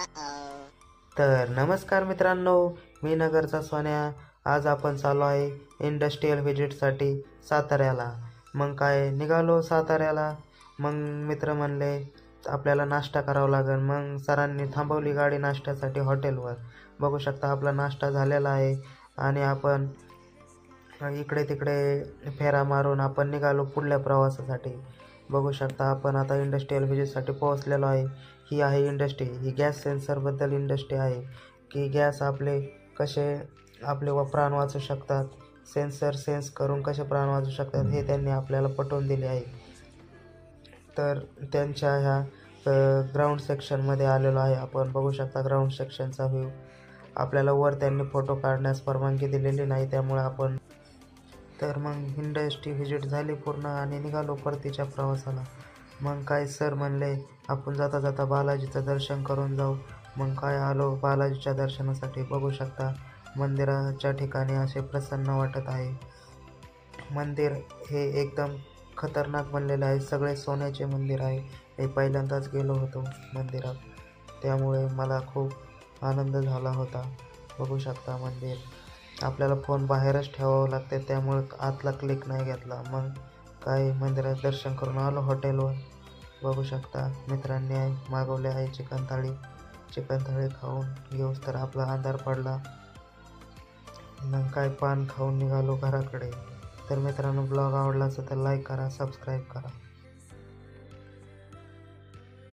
तर नमस्कार मित्रांनो, मी नगरचा सोन्या. आज आपण चाललो आहे इंडस्ट्रियल व्हिजिटसाठी साताऱ्याला. मग काय निघालो साताऱ्याला. मग मित्र म्हणले आपल्याला नाश्ता करावा लागेल. मग सरांनी थांबवली गाडी नाश्त्यासाठी हॉटेलवर. बघू शकता आपला नाश्ता झालेला आहे आणि आपण इकडे तिकडे फेरा मारून आपण निघालो पुढल्या प्रवासासाठी. बघू शकता आपण आता इंडस्ट्रियल व्हिजिटसाठी पोहोचलेलो आहे. ही आहे इंडस्ट्री. ही गॅस सेन्सरबद्दल इंडस्ट्री आहे की गॅस आपले प्राण वाचू शकतात. सेन्सर सेन्स करून कसे प्राण वाचू शकतात हे त्यांनी आपल्याला पटवून दिले आहे. तर त्यांच्या ह्या ग्राउंड सेक्शनमध्ये आलेलो आहे आपण. बघू शकता ग्राउंड सेक्शनचा व्ह्यू. आपल्याला वर त्यांनी फोटो काढण्यास परवानगी दिलेली नाही, त्यामुळे आपण तर मग इंडस्ट्री व्हिजिट झाली पूर्ण आणि निघालो परतीच्या प्रवासाला. मग काय सर म्हणले आपण जाता जाता बालाजीचं दर्शन करून जाऊ. मग काय आलो बालाजीच्या दर्शनासाठी. बघू शकता मंदिराच्या ठिकाणी असे प्रसन्न वाटत आहे. मंदिर हे एकदम खतरनाक बनलेले आहे. सगळे सोन्याचे मंदिर आहे. हे पहिल्यांदाच गेलो होतो मंदिरात, त्यामुळे मला खूप आनंद झाला होता. बघू शकता मंदिर. आपल्याला फोन बाहेरच ठेवावं लागते, त्यामुळे आतला क्लिक नाही घेतला. मग काय मंदिरात दर्शन करून आलो हॉटेलवर. बघू शकता मित्रांनी मागवले आहे चिकन थाळी खाऊन घेऊस तर आपला अंधार पडला. मग काय पान खाऊन निघालो घराकडे. तर मित्रांनो, ब्लॉग आवडला असेल तर लाईक करा, सबस्क्राईब करा.